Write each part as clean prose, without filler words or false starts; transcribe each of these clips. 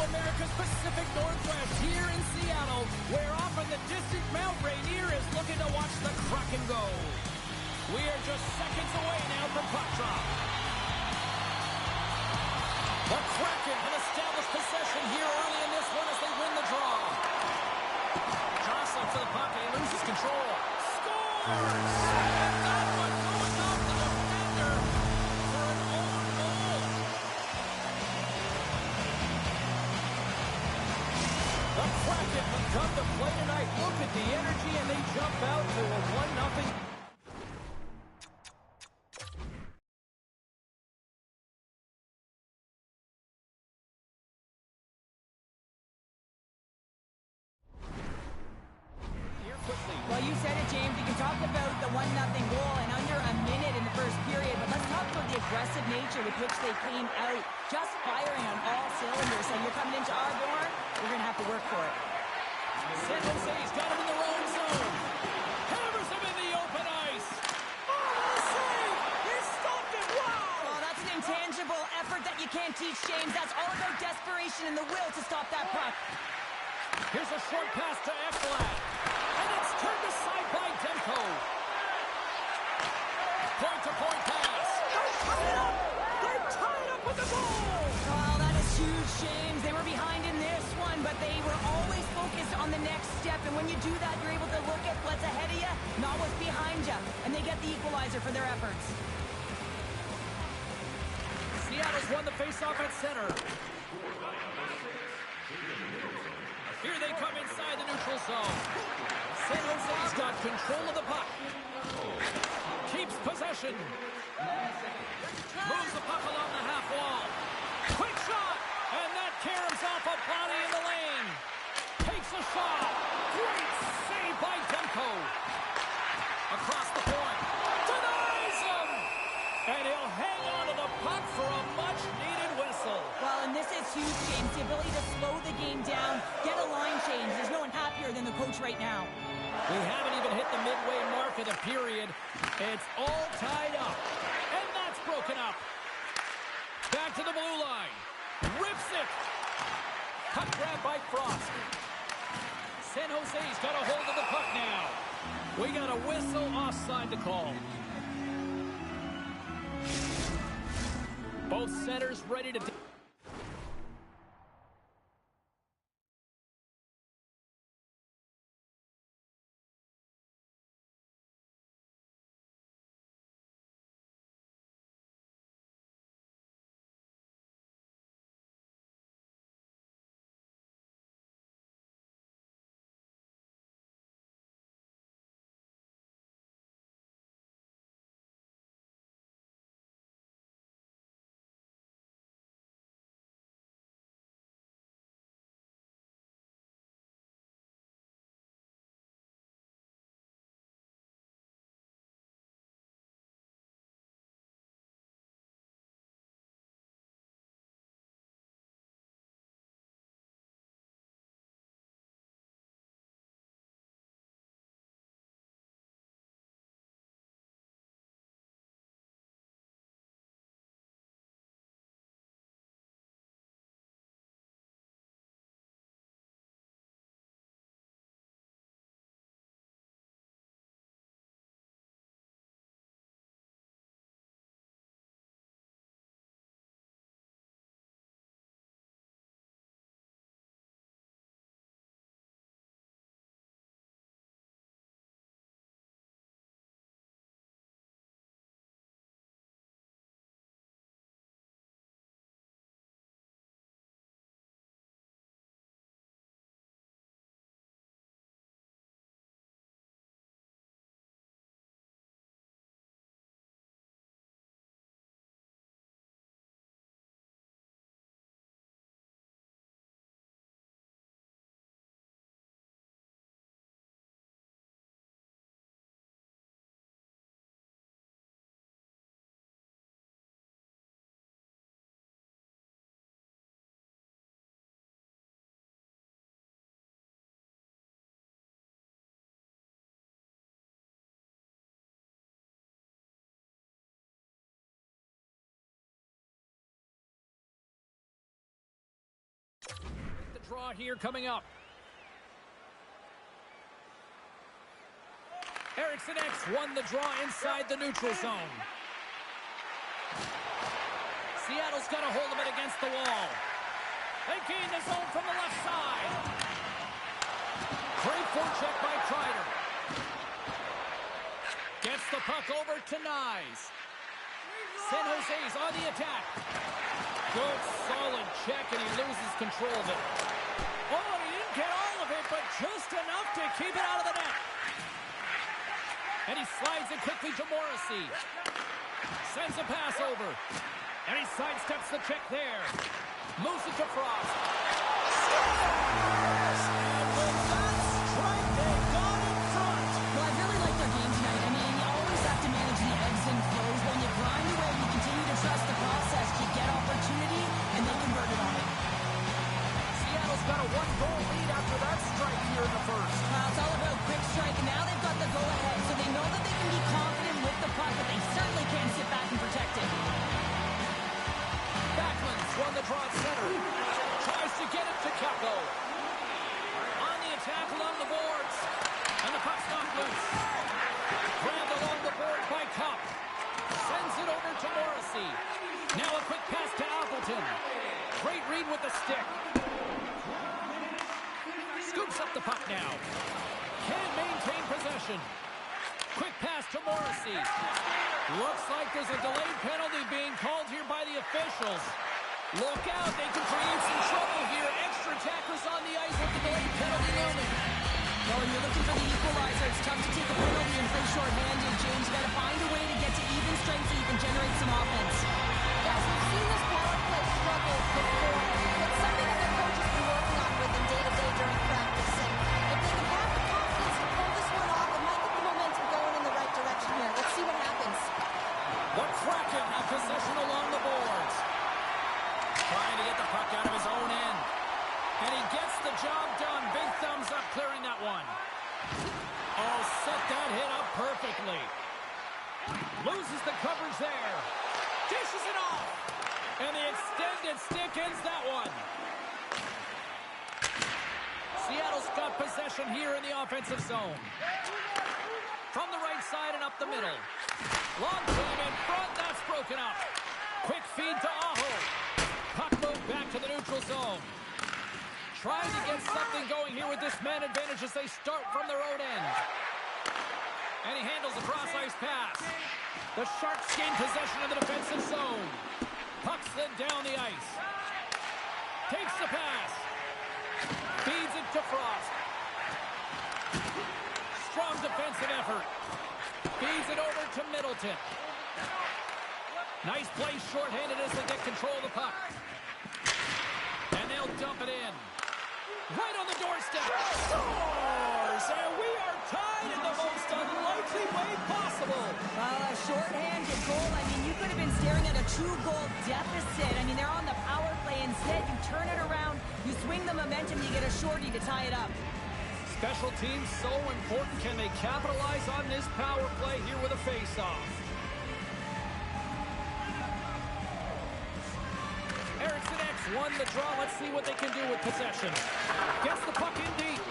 America's Pacific Northwest, here in Seattle, where off in the distant Mount Rainier is looking to watch the Kraken go. We are just seconds away now from puck drop. The Kraken have established possession here early in this one as they win the draw. Jostling for the puck, and he loses control. Scores! And that one going off the defender for an own goal. The Kraken have come to play tonight. Look at the energy, and they jump out to a 1-0. Well, you said it, James. You can talk about the 1-0 goal in under a minute in the first period, but let's talk about the aggressive nature with which they came out, just firing on all cylinders. So you're coming into our door, you're going to have to work for it. San Jose's got him in the wrong zone. Hammers him in the open ice. Oh, what a save! He stopped it! Wow! Oh, that's an intangible effort that you can't teach, James. That's all about desperation and the will to stop that puck. Here's a short pass to Ekblad. And it's turned aside by Demko. Point-to-point pass. They're tied up! They're tied up with the goal! Oh, that is huge, James. They were behind in this one, but they were always focused on the next step. And when you do that, you're able to look at what's ahead of you, not what's behind you. And they get the equalizer for their efforts. Seattle's won the faceoff at center. Here they come inside the neutral zone. San Jose's got control of the puck. Keeps possession. Moves the puck along the half wall. Quick shot! And that caroms off a body in the lane. Takes a shot. Great save by Demko. Across the point. Denies him! And he'll hang on to the puck for a much-needed whistle. Well, and this is huge, James. The ability to slow the game down, get a line change. There's no one happier than the coach right now. We haven't even hit the midway mark of the period. It's all tied up. And that's broken up. Back to the blue line. Rips it. Puck grab by Frost. San Jose's got a hold of the puck now. We got a whistle offside to call. Both centers ready to... draw here coming up. Eriksson X won the draw inside the neutral zone. Seattle's got a hold of it against the wall. They gain the zone from the left side. Great forecheck by Kreider. Gets the puck over to Nyes. San Jose's on the attack. Good, solid check, and he loses control of it. Oh, he didn't get all of it, but just enough to keep it out of the net. And he slides it quickly to Morrissey. Sends a pass over. And he sidesteps the check there. Moves it to Frost. Scores! And with that strike, they got in front. Well, I really like their game tonight. I mean, you always have to manage the ebbs and flows. When you grind away, you continue to trust the process. You get opportunity, and they convert it on it. Seattle's got a one-goal lead after that strike here in the first. It's all about quick strike, and now they've got the go-ahead, so they know that they can be confident with the puck, but they certainly can't sit back and protect it. Backlund's won the draw at center. Tries to get it to Kakko. On the attack along the boards. And the puck's knocked loose. Grabbed along the board by Cup. Sends it over to Morrissey. Now a quick pass to Appleton. Great read with the stick. Scoops up the puck now. Can't maintain possession. Quick pass to Morrissey. Looks like there's a delayed penalty being called here by the officials. Look out, they can create some trouble here. Extra attackers on the ice with the delayed penalty looming. Well, you're looking for the equalizer. It's tough to take a penalty and play short-handed, James. You got to find a way to get to even strength so you can generate some offense. Yes, we've seen this power play struggle before. It's something that their coach has been working on with them day-to-day during practice. And if they can have the confidence to pull this one off, it might get the momentum going in the right direction here. Let's see what happens. The Kraken have possession along the boards. Trying to get the puck out of his own end. And he gets the job done. Big thumbs up clearing that one. Oh, set that hit up perfectly. Loses the coverage there. Dishes it off. And the extended stick ends that one. Seattle's got possession here in the offensive zone. From the right side and up the middle. Long time in front, that's broken up. Quick feed to Aho. Puck moved back to the neutral zone. Trying to get something going here with this man advantage as they start from their own end. And he handles a cross-ice pass. The Sharks gain possession of the defensive zone. Puck slid down the ice. Takes the pass. Feeds it to Frost. Strong defensive effort. Feeds it over to Middleton. Nice play shorthanded as they get control of the puck. And they'll dump it in. Right on the doorstep. Scores! And we are tied in the most unlikely way possible. Well, a short-handed goal. I mean, you could have been staring at a 2-goal deficit. I mean, they're on the power play. Instead, you turn it around, you swing the momentum, you get a shorty to tie it up. Special teams so important. Can they capitalize on this power play here with a face-off? Eriksson X won the draw. Let's see what they can do with possession. Gets the puck in deep.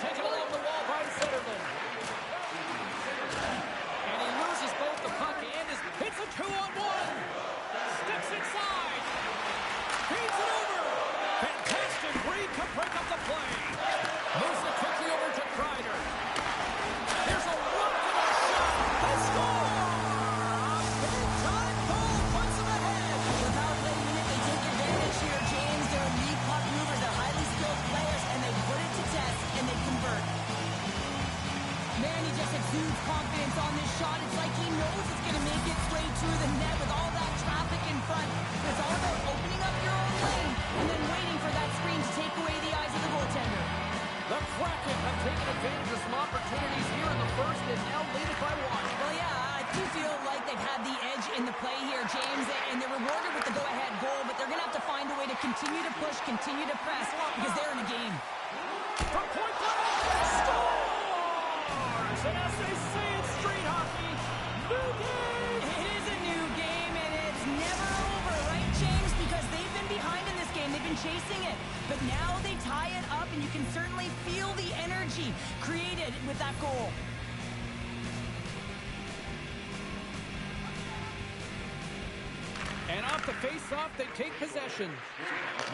Taken along the wall by Zetterlund. And he loses both the puck and hits a 2-on-1. Steps inside. Feeds it over. Fantastic read to break up the play. Moves it quickly over to Kreider. There's a rock and a shot. They score! Big time goal puts them ahead. The power play unit, they take advantage here, James. They're elite puck movers. They're highly skilled players, and they put it to test, and they convert. Man, he just exudes confidence on this shot. It's like he knows it's going to make it straight through the net with all that traffic in front. It's all about opening up your own lane and then waiting for that screen to take away the eyes of the goaltender. The Kraken have taken advantage of some opportunities here in the first and now lead it by one. Well, yeah, I do feel like they've had the edge in the play here, James, and they're rewarded with the go-ahead goal, but they're going to have to find a way to continue to push, continue to press, because they're in a game. From point blank, scores! And as they say in street hockey, new game! It is a new game, and it's never over, right, James? Because they've been behind in this game game. They've been chasing it. But now they tie it up, and you can certainly feel the energy created with that goal. And off the face-off, they take possession.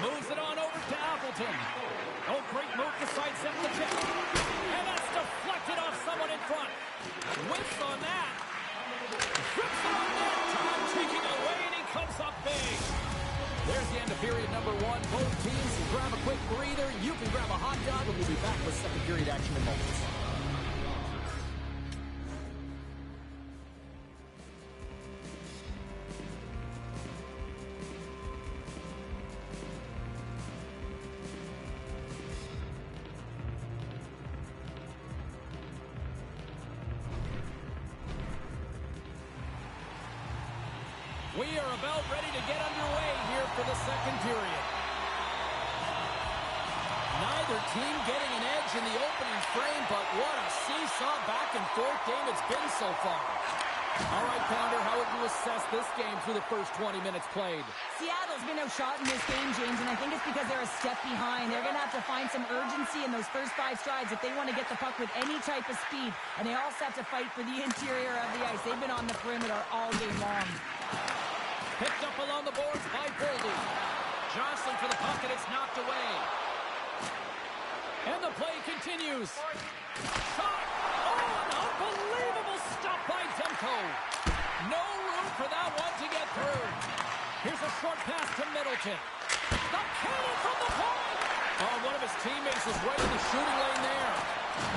Moves it on over to Appleton. Oh, great move to sidestep the check. And that's deflected off someone in front. Whiffs on that. Rips it on that time, taking away, and he comes up big. There's the end of period number one. Both teams can grab a quick breather. You can grab a hot dog, and we'll be back with second period action in moments. We are about ready to get underway here for the second period. Neither team getting an edge in the opening frame, but what a seesaw back and forth game it's been so far. All right, Pounder, how would you assess this game through the first 20 minutes played? Seattle's been outshot in this game, James, and I think it's because they're a step behind. They're going to have to find some urgency in those first 5 strides if they want to get the puck with any type of speed, and they also have to fight for the interior of the ice. They've been on the perimeter all game long. Picked up along the boards by Boldy. Johnson for the puck, and it's knocked away. And the play continues. Shot! Oh, an unbelievable stop by Demko. No room for that one to get through. Here's a short pass to Middleton. The cannon from the point! Oh, one of his teammates is right in the shooting lane there.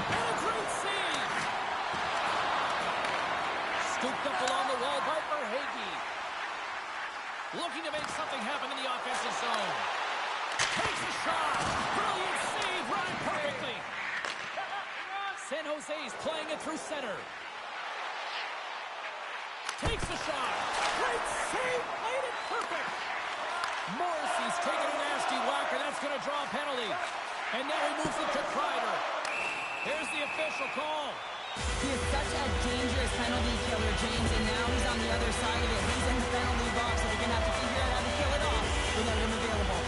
And a great save! Scooped up along the wall by Verhaeghe. Looking to make something happen in the offensive zone. Takes a shot. Brilliant save, running perfectly. San Jose's playing it through center. Takes a shot. Great save. Played it perfect. Morrissey's taking a nasty whacker. That's going to draw a penalty. And now he moves it to Kreider. Here's the official call. He is such a dangerous penalty killer, James, and now he's on the other side of it. He's in the penalty box, so they're going to have to figure out how to kill it off without him available.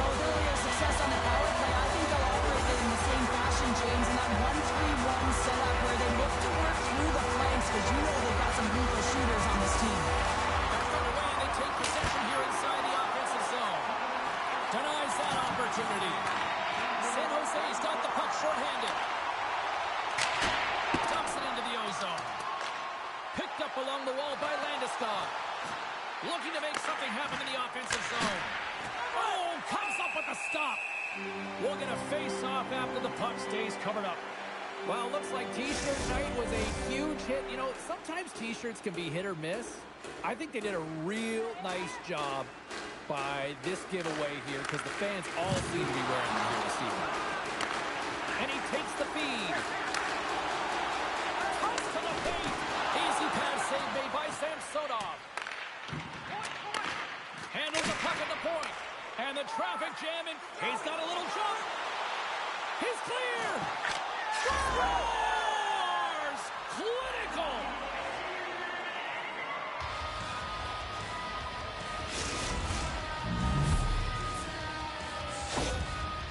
Well, with earlier success on the power play, I think they'll operate it in the same fashion, James, in that 1-3-1 setup where they look to work through the flanks, because you know they've got some lethal shooters on this team. Back on the way, they take possession here inside the offensive zone. Denies that opportunity. San Jose's got the puck shorthanded. Dumps it into the ozone. Picked up along the wall by Landeskog. Looking to make something happen in the offensive zone. Oh, comes up with a stop. We'll get a face-off after the puck stays covered up. Well, looks like T-shirt night was a huge hit. You know, sometimes T-shirts can be hit or miss. I think they did a real nice job by this giveaway here because the fans all seem to be wearing them here this evening. And he takes the feed. Comes to the paint. Easy pass save made by Samsonov. Handles the puck at the point. And the traffic jam, and he's got a little jump. He's clear. Scores! Clinical.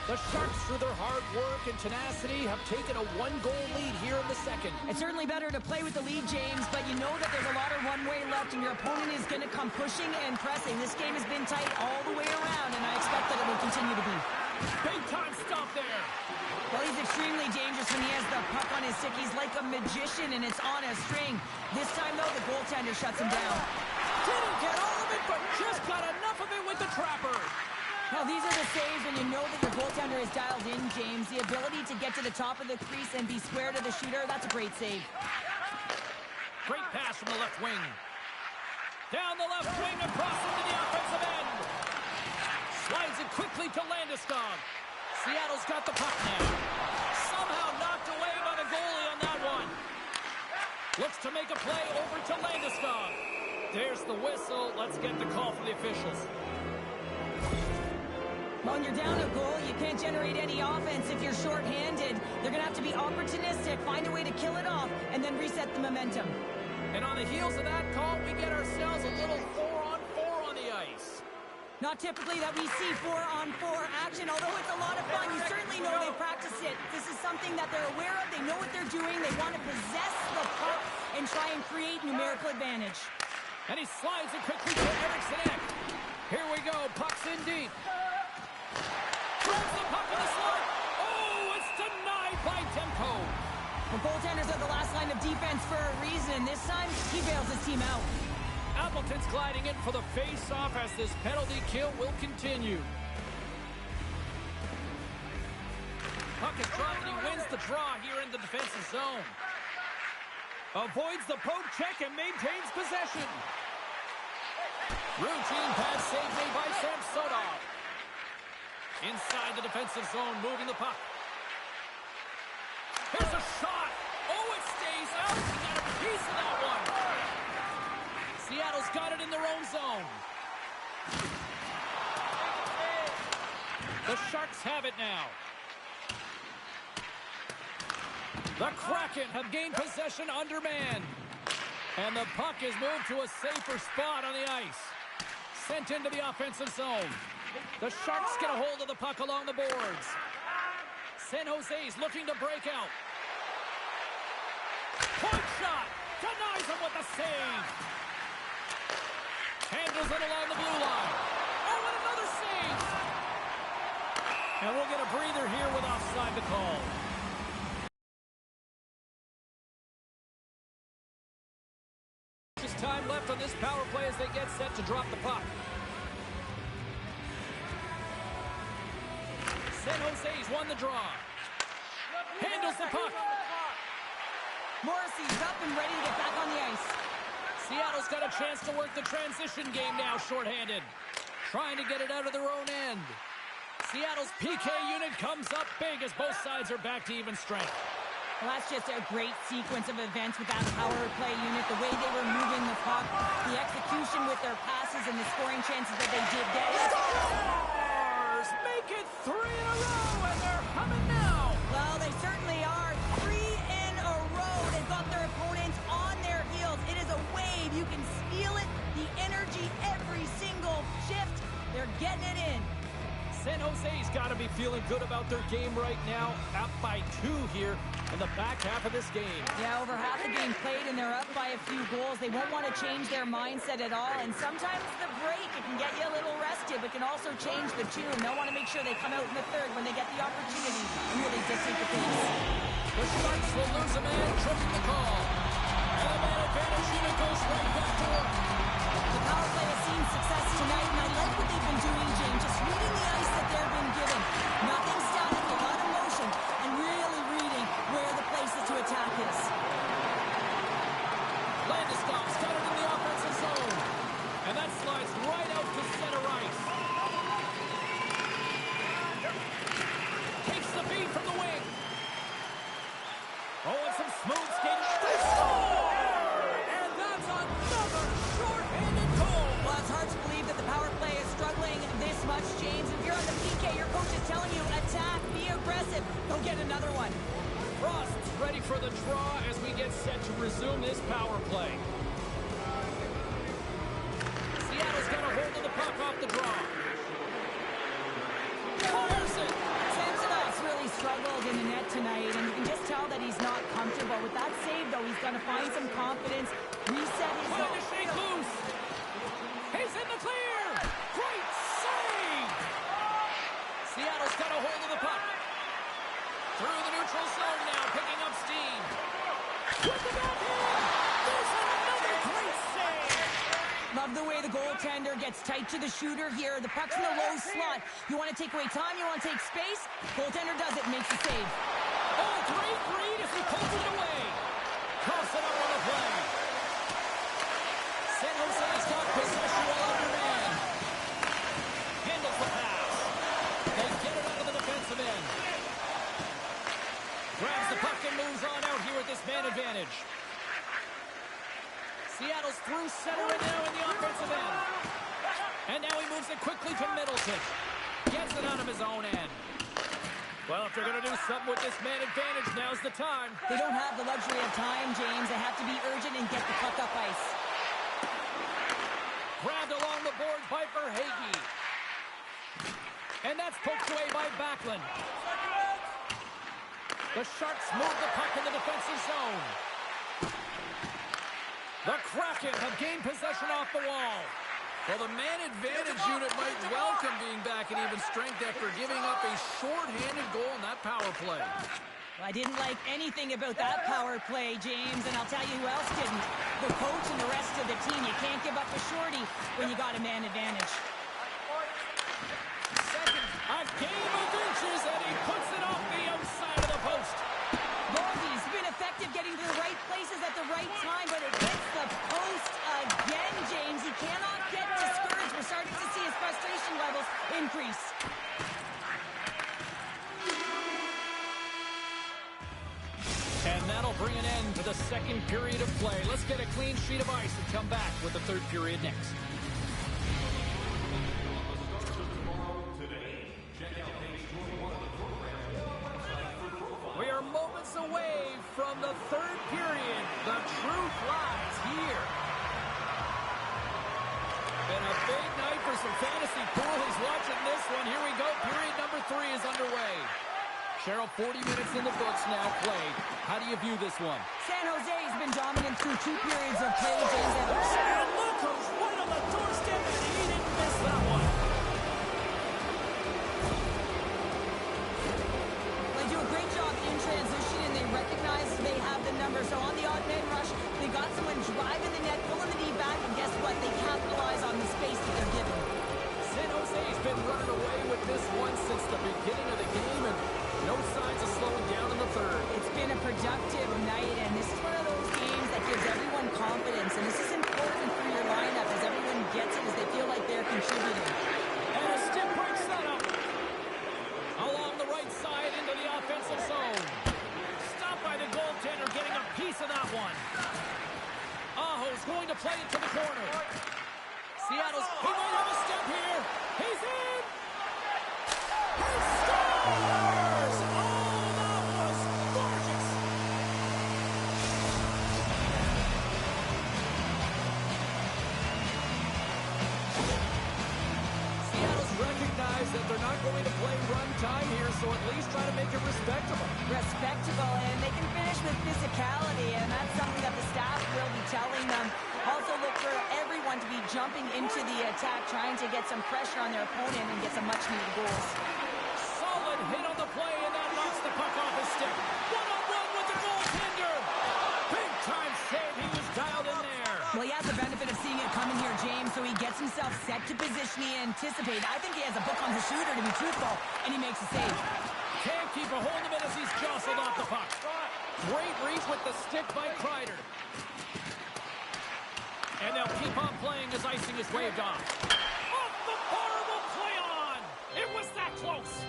The Sharks, through their hard work and tenacity, have taken a 1-goal lead here in the second. It's certainly better to play with the lead, James, but you know that there's a lot of runway left, and your opponent is going to come pushing and pressing. This game has been tight all the way around, and I expect that it will continue to be. Big-time stop there. Well, he's extremely dangerous when he has the puck on his stick. He's like a magician, and it's on a string. This time, though, the goaltender shuts him down. Didn't get all of it, but just got enough of it with the trapper. Now, these are the saves when you know that your goaltender is dialed in, James. The ability to get to the top of the crease and be square to the shooter, that's a great save. Great pass from the left wing. Down the left wing, across into the offensive end. Slides it quickly to Landeskog. Seattle's got the puck now. Somehow knocked away by the goalie on that one. Looks to make a play over to Landeskog. There's the whistle. Let's get the call from the officials. When you're down a goal, you can't generate any offense if you're shorthanded. They're going to have to be opportunistic, find a way to kill it off, and then reset the momentum. And on the heels of that call, we get ourselves a little 4-on-4 on the Not typically that we see 4-on-4 action, although it's a lot of fun. You certainly know they practice it. This is something that they're aware of. They know what they're doing. They want to possess the puck and try and create numerical advantage. And he slides it quickly to Eriksson. Here we go. Puck's in deep. Grabs the puck in the slot. Oh, it's denied by Demko. The goaltenders are the last line of defense for a reason. This time, he bails his team out. Appleton's gliding in for the face-off as this penalty kill will continue. Puck is dropped and he wins the draw here in the defensive zone. Avoids the poke check and maintains possession. Routine pass save made by Samsonov. Inside the defensive zone, moving the puck. Here's a shot. Oh, it stays out. He got a piece of that one. Seattle's got it in their own zone. The Sharks have it now. The Kraken have gained possession undermanned. And the puck is moved to a safer spot on the ice. Sent into the offensive zone. The Sharks get a hold of the puck along the boards. San Jose's looking to break out. Point shot. Denies him with the save. Handles it along the blue line. Oh, and another save. And we'll get a breather here with offside to call. Just time left on this power play as they get set to drop the puck. San Jose's won the draw. Handles the puck. Morrissey's up and ready to get back on the ice. Seattle's got a chance to work the transition game now, shorthanded. Trying to get it out of their own end. Seattle's PK unit comes up big as both sides are back to even strength. Well, that's just a great sequence of events with that power play unit. The way they were moving the puck, the execution with their passes, and the scoring chances that they did get. Stars make it 3 in a row, and they're coming now. Well, they certainly are. 3 in a row. They've got their opponents on their heels. It is a wave. You can feel it. The energy every single shift. They're getting it in. San Jose's got to be feeling good about their game right now. Up by 2 here in the back half of this game. Yeah, over half the game played, and they're up by a few goals. They won't want to change their mindset at all. And sometimes the break, it can get you a little rested, but can also change the tune. They'll want to make sure they come out in the third when they get the opportunity and really dictate the pace. The Sharks will lose a man, tripping the call. And the man advantage unit goes right back to work. The power play has seen success tonight, and I like what they've been doing, James. Just reading the ice that they've been given. Nothing static, a lot of motion, and really reading where the places to attack is. Landeskog's got it in the offensive zone. And that slides right out to center ice. Takes the beat from the wing. Oh, and some smooth skating. They score! And that's another short-handed goal. Well, it's hard to believe that the power play is struggling this much, James. If you're on the PK, your coach is telling you, attack, be aggressive. Go get another one. Frost's ready for the draw as we get set to resume this power play. Seattle's got a hold of the puck off the draw. Fires it. Samsonov's really struggled in the net tonight, and you can just tell that he's not comfortable. With that save, though, he's going to find some confidence, reset his Trying to shake loose. He's in the clear. Great save. Seattle's got a hold of the puck. Through the neutral zone now, picking up steam. With the backhand. There's another great save. Love the way the goaltender gets tight to the shooter here. The puck's in the low slot. You want to take away time, you want to take space. Goaltender does it, makes the save. Oh, great read as he pulls it away. Toss it up on the play. San Jose's got possession while undermanned. Handles the pass. They get it out of the defensive end. Grabs the puck and moves on out here with this man advantage. Seattle's through center and now in the offensive end. And now he moves it quickly to Middleton. Gets it out of his own end. Well, if they're going to do something with this man advantage, now's the time. They don't have the luxury of time, James. They have to be urgent and get the puck up ice. Grabbed along the boards by Verhaeghe. And that's poked away by Backlund. The Sharks move the puck in the defensive zone. The Kraken have gained possession off the wall. Well, the man advantage unit might welcome being back in even strength after giving up a short-handed goal in that power play. Well, I didn't like anything about that power play, James, and I'll tell you who else didn't. The coach and the rest of the team. You can't give up a shorty when you got a man advantage. Second, a game of inches, and he puts it off the outside of the post. He's been effective getting to the right places at the right time, but it hits the post again, James. He cannot get discouraged. We're starting to see his frustration levels increase. And that'll bring an end to the second period of play. Let's get a clean sheet of ice and come back with the third period next. We are moments away from the third period. The truth lies here. And a big night for some fantasy poolers watching this one. Here we go. Period number 3 is underway. Cheryl, 40 minutes in the books now played. How do you view this one? San Jose has been dominant through 2 periods of play, James Evans. And look who's right on the doorstep, and he didn't miss that one. They do a great job in transition, and they recognize they have the number. So on the odd man rush, they got someone driving the net, pulling the knee back, and guess what? They capitalize on the space that they're given. San Jose's been running away with this one since the beginning of the game, and no signs of slowing down in the third. It's been a productive night, and this is one of those games that gives everyone confidence. And this is important for your lineup as everyone gets it, as they feel like they're contributing. And a stick break setup. Along the right side into the offensive zone. Stopped by the goaltender, getting a piece of that one. Aho's going to play it to the corner. Seattle's, he might have a step here. He's in. He scores! Oh, that was gorgeous. Seattle's recognized that they're not going to play run time here, so at least try to make it respectable. Respectable, and they can finish with physicality, and that's something that the staff will be telling them. Also look for everyone to be jumping into the attack, trying to get some pressure on their opponent and get some much-needed goals. Solid hit on the play, and that knocks the puck off his stick. One-on-one with the goaltender. Big-time save. He was dialed in there. Well, he has the benefit of seeing it coming here, James, so he gets himself set to position he anticipated. I think he has a book on the shooter, to be truthful, and he makes a save. Can't keep a hold of it as he's jostled off the puck. Great reach with the stick by Kreider. And they'll keep on playing as icing is waved off. Off the bar will play on. It was that close.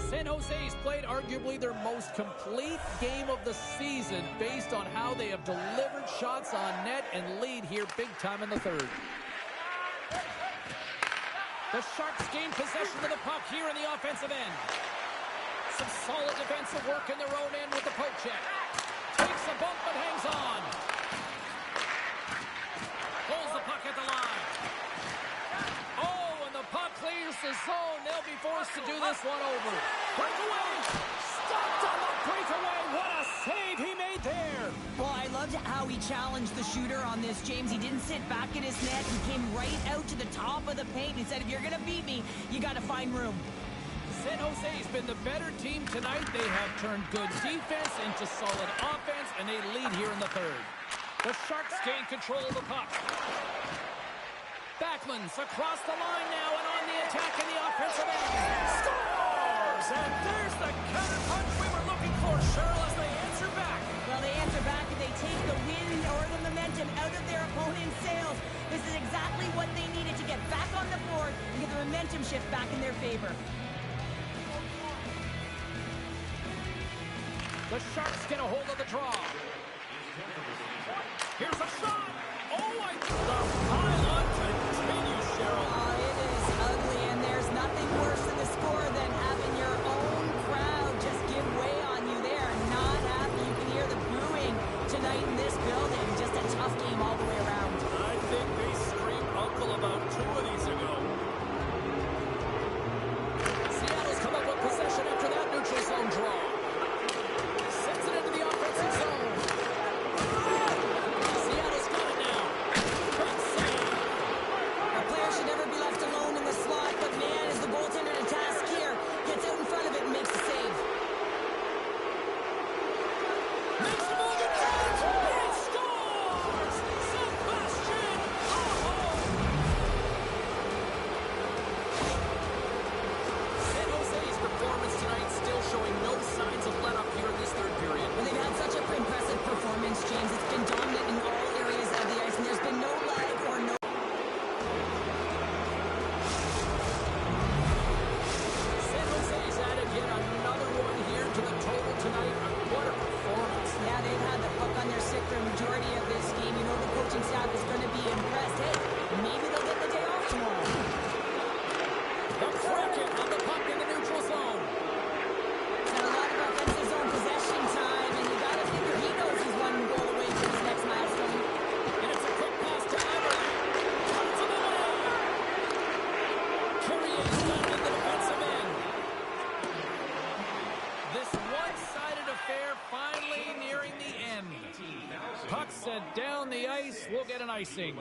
San Jose's played arguably their most complete game of the season based on how they have delivered shots on net and lead here big time in the third. The Sharks gain possession of the puck here in the offensive end. Some solid defensive work in their own end with the poke check. Takes a bump but hangs on. Pulls the puck at the line. Oh, and the puck clears the zone. They'll be forced to do this one over. Breakaway. Stopped on the breakaway. What a save he made there. Well, I loved how he challenged the shooter on this, James. He didn't sit back in his net. He came right out to the top of the paint. He said, if you're going to beat me, you got to find room. San Jose's been the better team tonight. They have turned good defense into solid offense, and they lead here in the third. The Sharks gain control of the puck. Backlund's across the line now and on the attack in the offensive end. Scores! And there's the counter punch we were looking for, Cheryl, as they answer back. Well, they answer back and they take the wind or the momentum out of their opponent's sails. This is exactly what they needed to get back on the board and get the momentum shift back in their favor. The Sharks get a hold of the draw. Here's a shot. Oh, the pile-on continues, Cheryl. Oh, it is ugly, and there's nothing worse in the score than having your own crowd just give way on you. They are not happy. You can hear the booing tonight in this building. Just a tough game all the way around. I think they scream up vocal about 2 of these ago. Seattle's come up with possession after that neutral zone draw. Sends it into the offensive zone. Seattle's got it now. Great save. A player should never be left alone in the slot, but man, is the goaltender in a task here. Gets out in front of it and makes the save. Makes the move in front. He scores! Sebastian Aho! San Jose's performance tonight still showing no signs of let up here in this third period. Well, they've had such an impressive performance, James. It's been dominant in all areas of the ice, and there's been no lag or no... San Jose's added yet another one here to the total tonight. What a performance. Yeah, they've had the puck on their stick for a majority of this game. You know the coaching staff is going to be impressed. Hey, maybe they'll get the day off tomorrow. The Kraken on the puck in the neutral zone. It's a lot of offensive zone possession time, and you got to figure he knows he's one goal away from his next milestone. And it's a quick pass to Everly. Cuts him away. Carrier's got it in the defensive end. This one-sided affair finally nearing the end. Puck sent down the ice. We'll get an icing.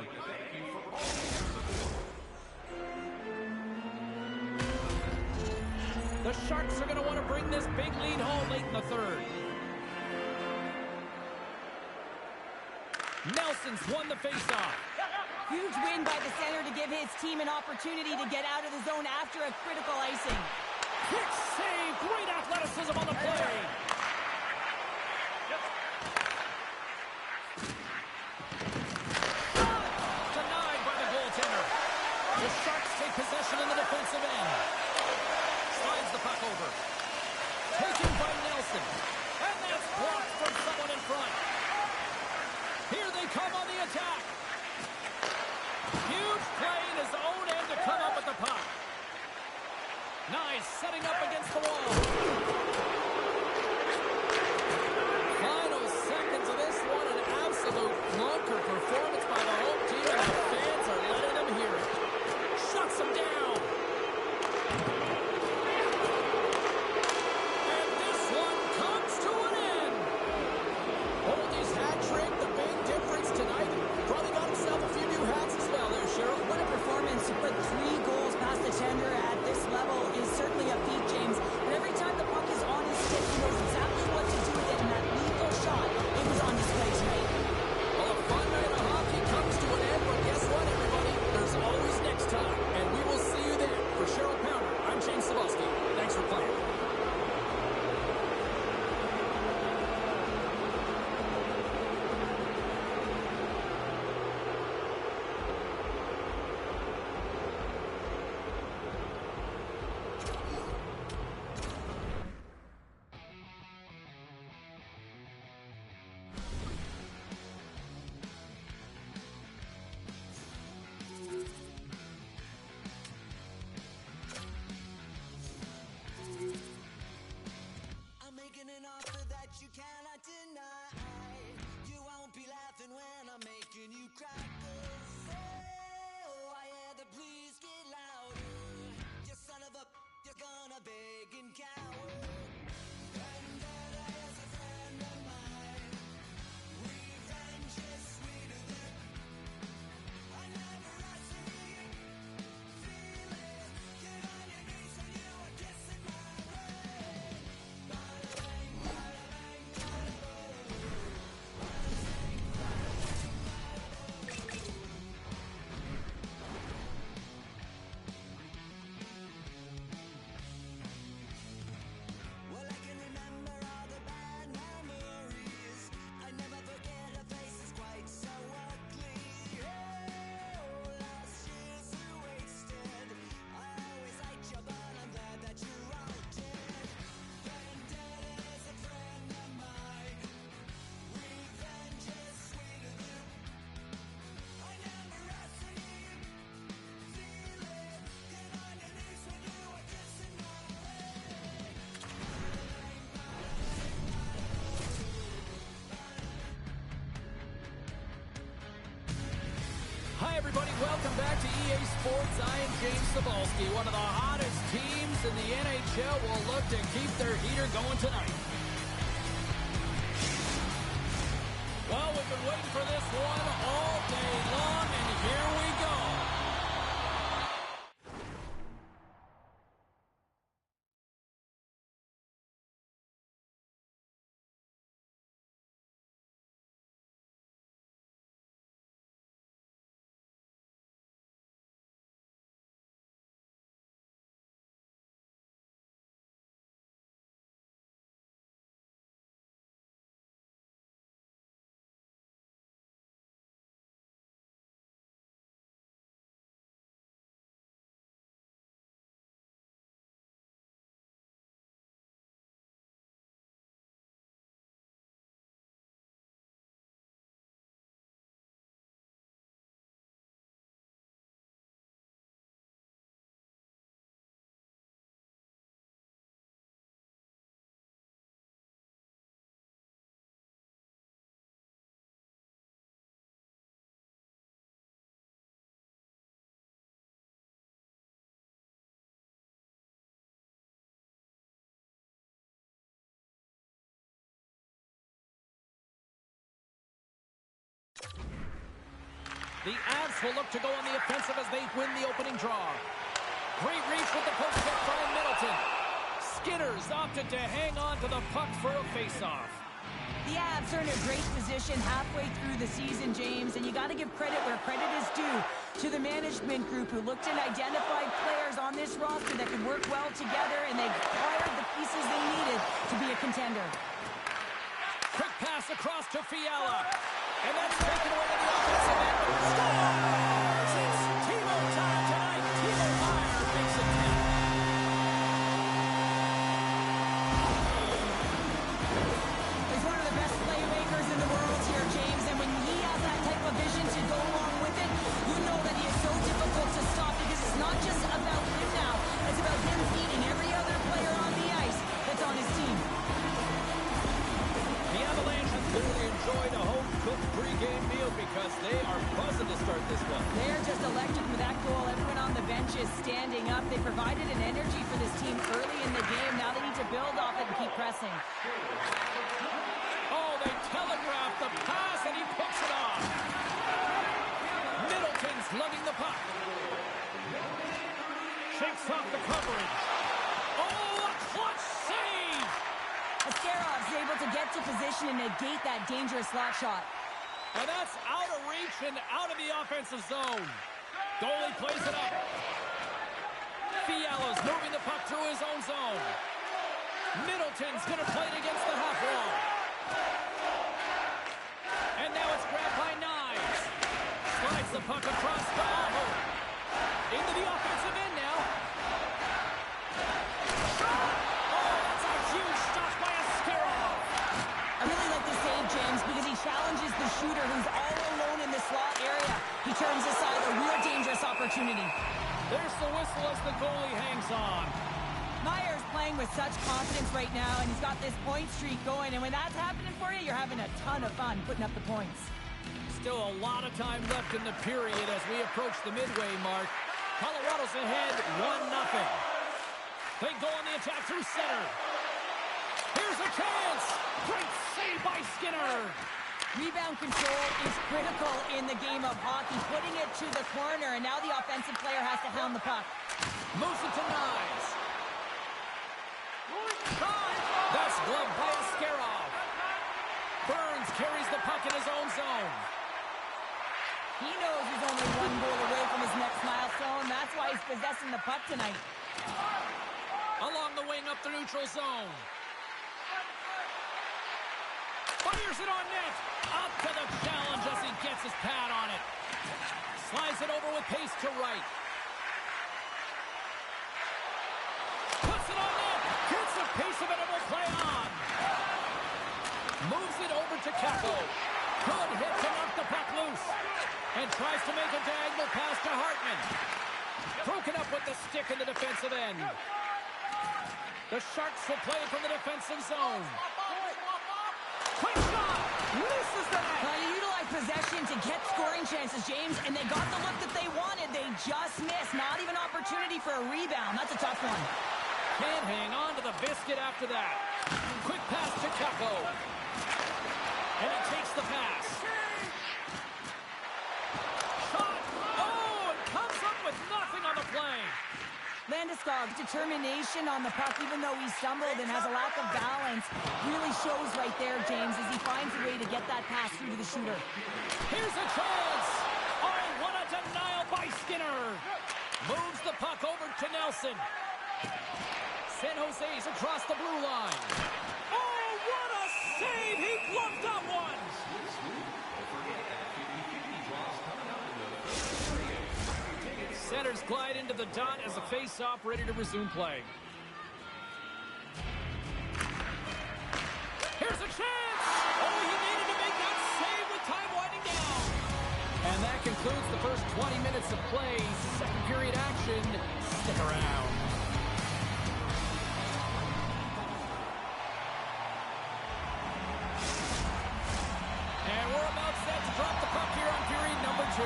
The Sharks are going to want to bring this big lead home late in the third. Nelson's won the faceoff. Huge win by the center to give his team an opportunity to get out of the zone after a critical icing. Quick save. Great athleticism on the play. Denied by the goaltender. The Sharks take possession in the defensive end. Slides the puck over. Taken by Nelson. And that's blocked from someone in front. Here they come on the attack. Huge play in his own end to come up with the puck. Nice, setting up against the wall. Final seconds of this one, an absolute clunker performance by the home team, and the fans are letting them hear it. Shuts them down. And this one comes to an end. Holdy's hat trick, the big difference tonight. Probably got himself a few new hats as well there, Cheryl. What a performance to put 3 goals past the tender at this level is certainly a feat, James. But every time the puck is on his stick, he knows exactly what to do with it, and that lethal shot, it was on display tonight. Well, a fun night of hockey comes to an end, but guess what, everybody? There's always next time, and we will see you there. For Cheryl Pounder, I'm James Cebulski. Thanks for playing. I'm making an offer that you cannot deny. You won't be laughing when I'm making you cry. 'Cause, oh, I hear the please get louder. You son of a, you're gonna beg and cower. Vendetta is a friend of mine. Revenge is sweeter than I never see. Feel it, get on your knees when you are kissing my ring. Bada bang, bada bang, bada boom. Bada bang, bada bang, bada boom. Well, I can remember all the bad memories. I never forget her face is quite so ugly. Oh, last year's are wasted. I always liked you, but I'm glad that you're all dead. Vendetta is a friend of mine. Revenge is sweeter than I never asked you. Feel it, get on your knees when you are kissing my ring. Hi, everybody. Welcome back to EA Sports. I am James Cebulski. One of the hottest teams in the NHL will look to keep their heater going tonight. Well, we've been waiting for this one all day long, and here we go. The Avs will look to go on the offensive as they win the opening draw. Great reach with the post hit from Middleton. Skinner's opted to hang on to the puck for a faceoff. The Avs are in a great position halfway through the season, James, and you got to give credit where credit is due to the management group who looked and identified players on this roster that could work well together, and they acquired the pieces they needed to be a contender. Quick pass across to Fiala. And that's taken away to the offensive end. Scores! It's Timo time tonight. Timo Meier makes it 10. He's one of the best playmakers in the world here, James, and when he has that type of vision to go along with it, you know that he is so difficult to stop because it's not just about him now. It's about him feeding every other player on the ice that's on his team. The Avalanche have clearly enjoyed a home-cooked pregame meal because they are buzzing to start this one. They're just electric with that goal. Everyone on the bench is standing up. They provided an energy for this team early in the game. Now they need to build off it and keep pressing. Oh, they telegraphed the pass, and he picks it off. Middleton's lugging the puck. Shakes off the coverage. Oh, a clutch save! Ascarov's able to get to position and negate that dangerous slot shot. And that's out of reach and out of the offensive zone. Goalie plays it up. Fiala's moving the puck through his own zone. Middleton's going to play it against the half wall. And now it's grabbed by Knives. Slides the puck across to Aho. Into the offensive end now. I really like this save, James, because he challenges the shooter who's all alone in the slot area. He turns aside a real dangerous opportunity. There's the whistle as the goalie hangs on. Meier's playing with such confidence right now, and he's got this point streak going, and when that's happening for you, you're having a ton of fun putting up the points. Still a lot of time left in the period as we approach the midway mark. Colorado's ahead 1-0. They go on the attack through center. Here's a chance! Great save by Skinner! Rebound control is critical in the game of hockey, putting it to the corner, and now the offensive player has to hound the puck. Moves it to Knives. That's gloved by Askarov. Burns carries the puck in his own zone. He knows he's only one goal away from his next milestone. That's why he's possessing the puck tonight. Along the wing up the neutral zone. Fires it on net. Up to the challenge as he gets his pad on it. Slides it over with pace to right. Puts it on net. Gets the pace of it and will play on. Moves it over to Capo. Good hit to knock the puck loose. And tries to make a diagonal pass to Hartman. Broken up with the stick in the defensive end. The Sharks will play from the defensive zone. Quick shot! Misses the net! You utilize possession to get scoring chances, James, and they got the look that they wanted. They just missed. Not even opportunity for a rebound. That's a tough one. Can't hang on to the biscuit after that. Quick pass to Kako. And he takes the pass. Shot. Oh, and comes up with nothing on the play. Landeskog's determination on the puck, even though he stumbled and has a lack of balance, really shows right there, James, as he finds a way to get that pass through to the shooter. Here's a chance. Oh, what a denial by Skinner. Moves the puck over to Nelson. San Jose's across the blue line. Oh, what a save. He bluffed that one. Centers glide into the dot as the face-off ready to resume play. Here's a chance! Oh, he needed to make that save with time winding down. And that concludes the first 20 minutes of play. Second period action. Stick around. And we're about set to drop the puck here on period number 2.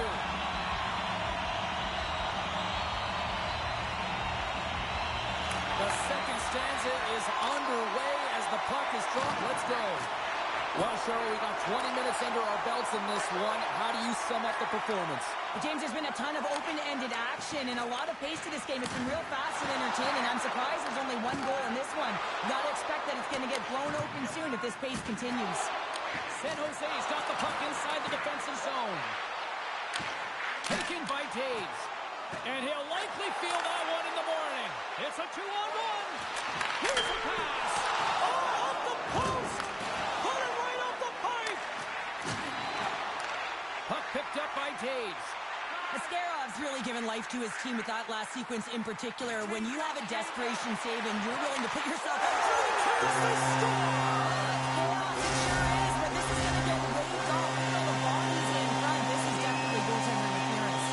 The second stanza is underway as the puck is dropped. Let's go. Well, Cheryl, we got 20 minutes under our belts in this one. How do you sum up the performance? James, there's been a ton of open-ended action and a lot of pace to this game. It's been real fast and entertaining. I'm surprised there's only one goal in this one. You got to expect that it's going to get blown open soon if this pace continues. San Jose's got the puck inside the defensive zone. Taken by Taves. And he'll likely feel that one in the morning. It's a 2-on-1. Here's a pass. Oh, off the post. Put it right off the pipe. Puck picked up by Taves. Askarov's really given life to his team with that last sequence in particular. When you have a desperation save and you're willing to put yourself out to the chaos, it sure is, but this is going to get waved off with all the bodies in front. This is definitely goaltender interference.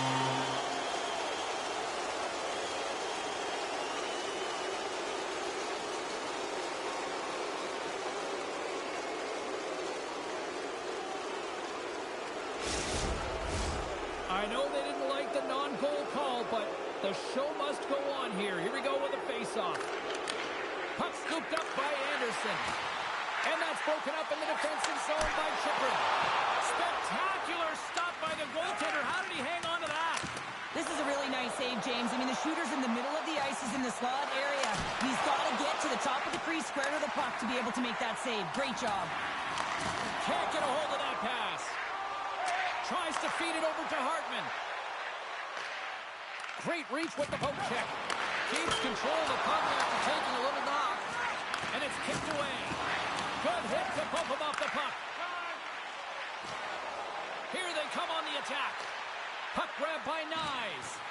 I know they didn't like the non-goal call, but the show must go on here. Here we go with a face-off. Puck scooped up by Anderson. And that's broken up in the defensive zone by Chipper. Spectacular stop by the goaltender. How did he hang on to that? This is a really nice save, James. I mean, the shooter's in the middle of the ice. He's in the slot area. He's got to get to the top of the crease, square to the puck to be able to make that save. Great job. Can't get a hold of that pass. Tries to feed it over to Hartman. Great reach with the poke check. Keeps control of the puck after taking a little knock. And it's kicked away. Good hit to bump him off the puck. Here they come on the attack. Puck grab by Nyes.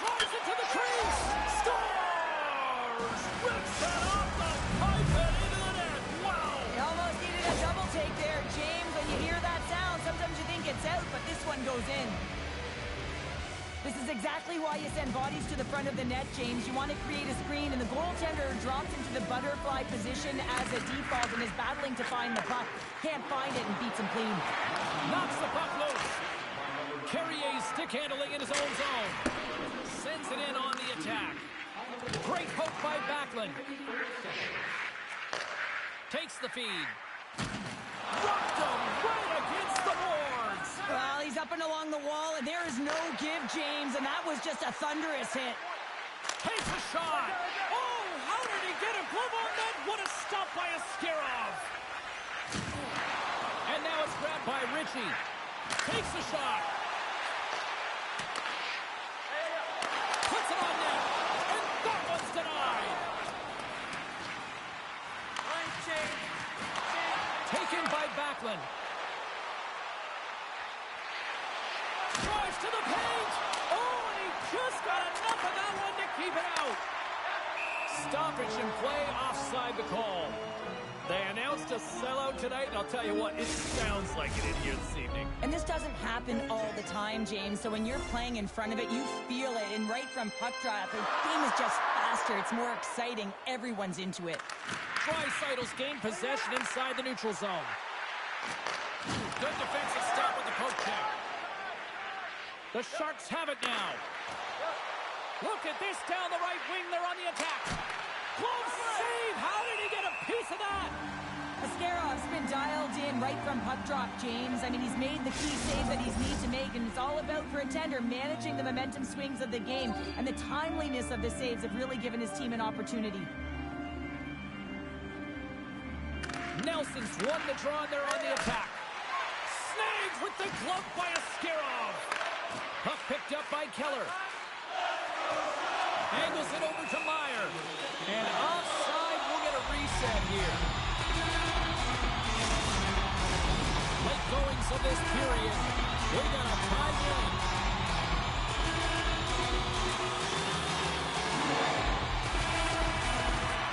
Drives it to the crease. Scores! Rips it off the pipe and into the net. Wow! He almost needed a double take there, James. When you hear that sound, sometimes you think it's out, but this one goes in. This is exactly why you send bodies to the front of the net, James. You want to create a screen, and the goaltender drops into the butterfly position as a default and is battling to find the puck. Can't find it and beats him clean. Knocks the puck loose. Carrier's stick handling in his own zone. Sends it in on the attack. Great poke by Backlund. Takes the feed. Rocked him right against the boards. Well, he's up and along the wall, and there is no give, James, and that was just a thunderous hit. Takes a shot. Oh, how did he get a glove on that? What a stop by Askarov. And now it's grabbed by Ritchie. Takes a shot. Puts it on net. And that one's denied. Taken by Backlund. Drives to the paint. Oh, and he just got enough of that one to keep it out. Stoppage in play, offside the call. They announced a sellout tonight, and I'll tell you what, it sounds like it in here this evening. And this doesn't happen all the time, James, so when you're playing in front of it, you feel it, and right from puck drop, the game is just faster, it's more exciting, everyone's into it. Draisaitl's gained possession inside the neutral zone. Good defensive stop with the poke check. The Sharks have it now. Look at this down the right wing. They're on the attack. Close save. How did he get a piece of that? Ascarov's been dialed in right from puck drop, James. I mean, he's made the key saves that he's need to make, and it's all about, for a tender, managing the momentum swings of the game, and the timeliness of the saves have really given his team an opportunity. Nelson's won the draw, and they're on the attack. Snags with the glove by Ascarov. Puck picked up by Keller. Angles it over to Meyer. And offside, we'll get a reset here. Late goings of this period. We got a tie game.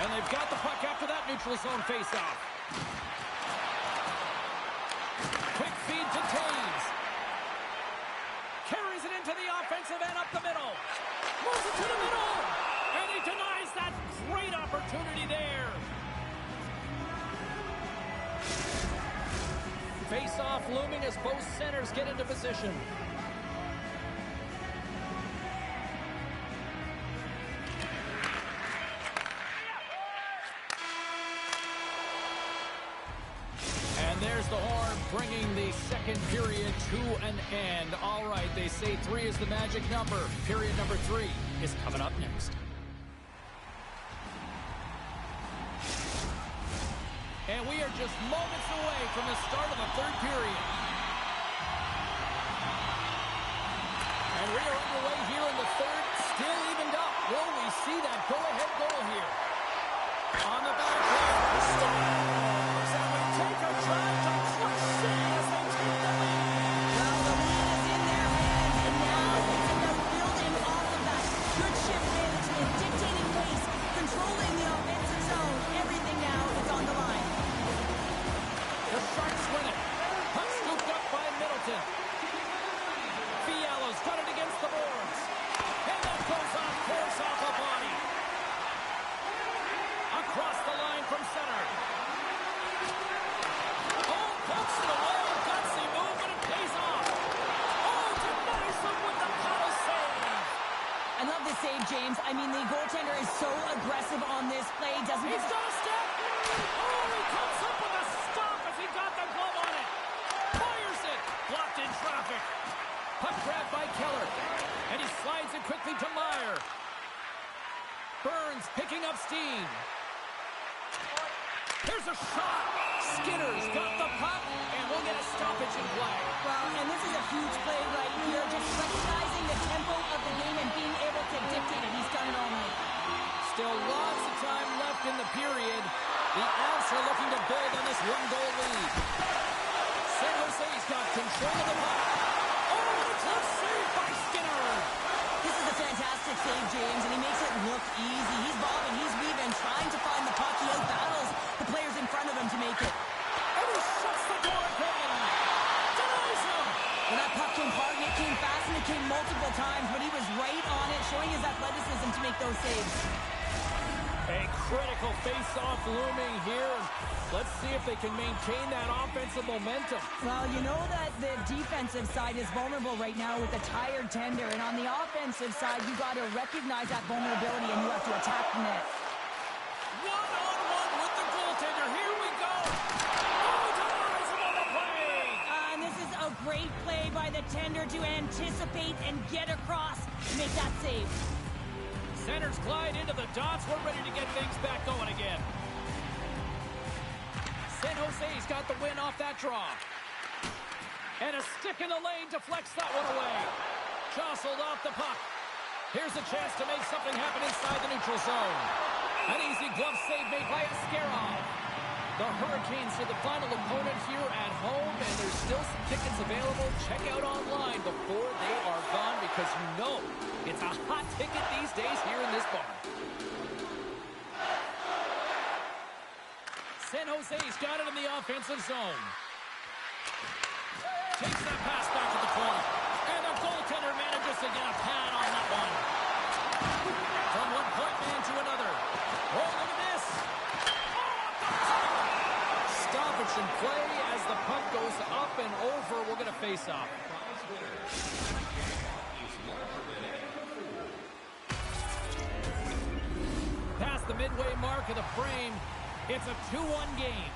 And they've got the puck after that neutral zone faceoff. Quick feed to Taves. Carries it into the offensive end up the middle. Moves it to the middle. And he denies that great opportunity there. Face-off looming as both centers get into position. There's the horn, bringing the second period to an end. All right, they say 3 is the magic number. Period number 3 is coming up next. And we are just moments away from the start of the third period. And we are underway here in the third, still evened up. Will we see that go-ahead goal here? On the back line, Stars, and we take a drive to crush City as they take the lead. Well, the lead is in their hands, and now it's about building off of that. Good shift management, dictating pace, controlling the offensive zone. Everything now is on the line. The Sharks win it. Puck scooped up by Middleton. Fiala's got it against the boards. And that goes on course off a body. Across the line from center. Oh, pokes it away. Gutsy move, but it pays off. Oh, denies him with the paddle save. I love this save, James. I mean, the goaltender is so aggressive on this play. He's done a step. Oh, he comes up with a stop as he got the glove on it. Fires it. Blocked in traffic. Puck grabbed by Keller. And he slides it quickly to Meyer. Burns picking up steam. Here's a shot. Skinner's got the puck, and we'll get a stoppage in play. Well, and this is a huge play right here, just recognizing the tempo of the game and being able to dictate it. He's done it all night. Still lots of time left in the period. The Avs are looking to build on this one-goal lead. San Jose's got control of the puck. Oh, a close save by Skinner. This is a fantastic save, James, and he makes it look easy. He's bobbing, he's weaving, trying to find the puck. He out-battles the players in front of him to make it. And he shuts the door again. Denies him. When that puck came hard, and it came fast, and it came multiple times, but he was right on it, showing his athleticism to make those saves. A critical face-off looming here. Let's see if they can maintain that offensive momentum. Well, you know that the defensive side is vulnerable right now with a tired tender, and on the offensive side, you got to recognize that vulnerability, and you have to attack the net. One-on-one with the goaltender. Here we go. Oh, denies him on the play. And this is a great play by the tender to anticipate and get across and make that save. Centers glide into the dots. We're ready to get things back going again. San Jose's got the win off that draw. And a stick in the lane deflects that one away. Jostled off the puck. Here's a chance to make something happen inside the neutral zone. An easy glove save made by Ascarov. The Hurricanes are the final opponent here at home, and there's still some tickets available. Check out online before they are gone, because you know it's a hot ticket these days here in this barn. San Jose's got it in the offensive zone. Takes that pass back to the corner. And the goaltender manages to get a pad on that one. From one point man to another. Oh, look at this. Oh, stoppage in play as the Puck goes up and over. We'll get a face-off. Past the midway mark of the frame, it's a 2-1 game.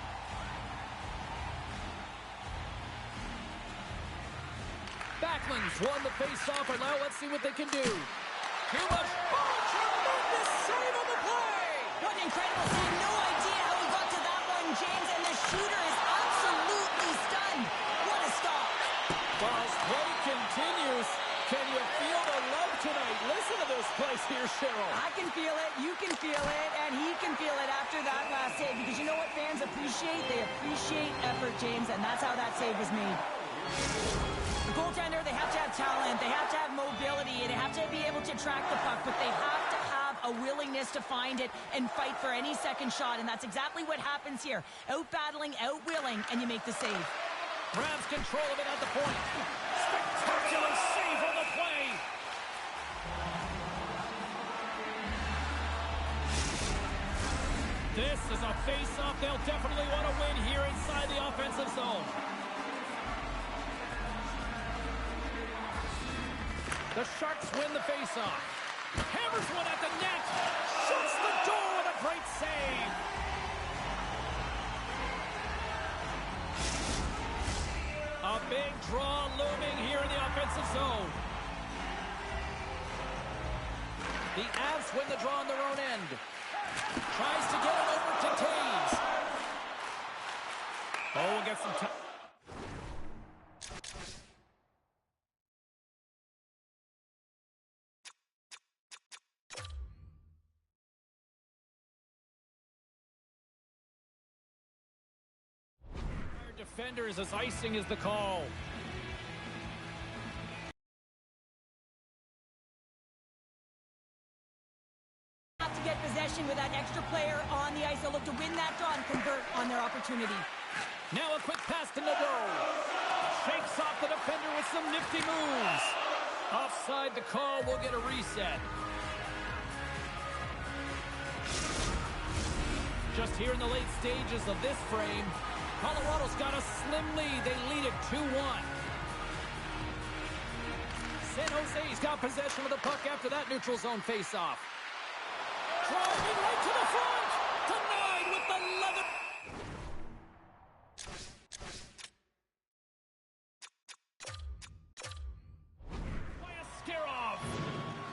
Backlund's won the face-off, and now let's see what they can do. Too much. Oh, tremendous save on the play! What an incredible save. No idea how he got to that one, James, and the shooter is absolutely stunned. What a stop. While play continues, can you feel the love tonight? Listen to this place here, Cheryl. I can feel it, you can feel it, and he can feel it after that last save, because you know what fans appreciate? They appreciate effort, James, and that's how that save was made. The goaltender, they have to have talent, they have to have mobility, and they have to be able to track the puck, but they have to have a willingness to find it and fight for any second shot, and that's exactly what happens here. Out-battling, out-willing, and you make the save. Grabs control of it at the point. Spectacular save on the play. This is a face-off they'll definitely want to win here inside the offensive zone. The Sharks win the face-off. Hammers one at the net. Shuts the door with a great save. A big draw looming here in the offensive zone. The Avs win the draw on their own end. Tries to get it over to Taves. Oh, we'll get some time. Defenders as icing is the call. Have to get possession with that extra player on the ice. They'll look to win that draw and convert on their opportunity. Now a quick pass to Nadeau. Shakes off the defender with some nifty moves. Offside the call, we'll get a reset. Just here in the late stages of this frame, Colorado's got a slim lead. They lead it 2-1. San Jose's got possession of the puck after that neutral zone faceoff. Driving right to the front. Denied with the leather.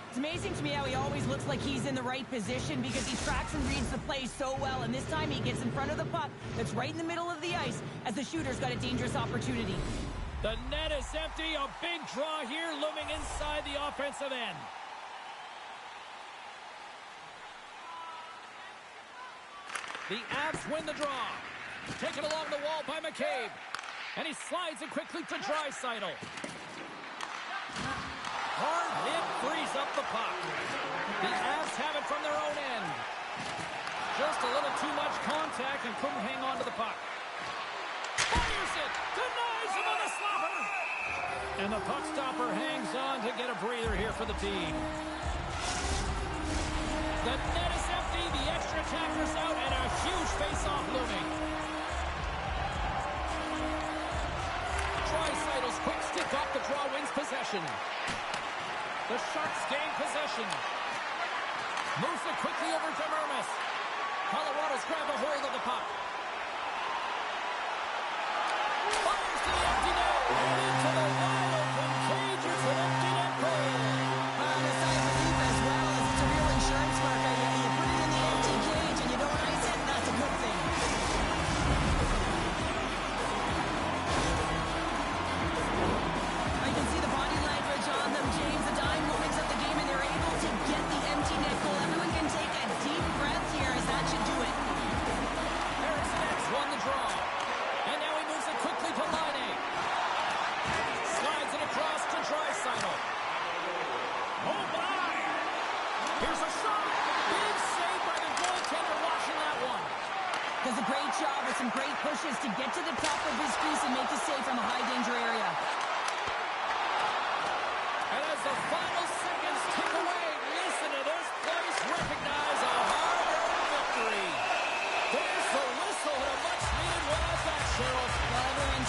It's amazing to me how he always looks like he's in the right position because he tracks and reads the play so well, and this time he gets in front of the puck that's right in the middle of the ice as the shooter's got a dangerous opportunity. The net is empty. A big draw here looming inside the offensive end. The Avs win the draw. Taken along the wall by McCabe. And he slides it quickly to Draisaitl. Hard hit frees up the puck. The Avs have it from their own end. Just a little too much contact and couldn't hang on to the puck. Fires it. Denies him on the slapper. And the puck stopper hangs on to get a breather here for the team. The net is empty. The extra attacker's out and a huge face-off looming. Draisaitl's quick stick off the draw wins possession. The Sharks gain possession. Moves it quickly over to Mermis. Colorado's grab a hold of the puck. Fires to the empty net. And into the wide open cage. It's an empty net goal. The side for deep as well as it's a real insurance marker. You put it in the empty cage and you don't ice it, that's a good thing. I can see the body language on them, James. The dying moments of the game, and they're able to get the empty net goal. Everyone can take a deep breath here as that should do it. Eriksson X won the draw. And now he moves it quickly to Laine. Slides it across to Draisaitl. Oh, my! Here's a shot. Big save by the goaltender watching that one. Does a great job with some great pushes to get to the top of his crease and make the save from a high-danger area. And as the final seconds tick away, listen to this place recognize a hard-earned victory. There's the whistle and a much-needed one at that, Cheryl. Well, everyone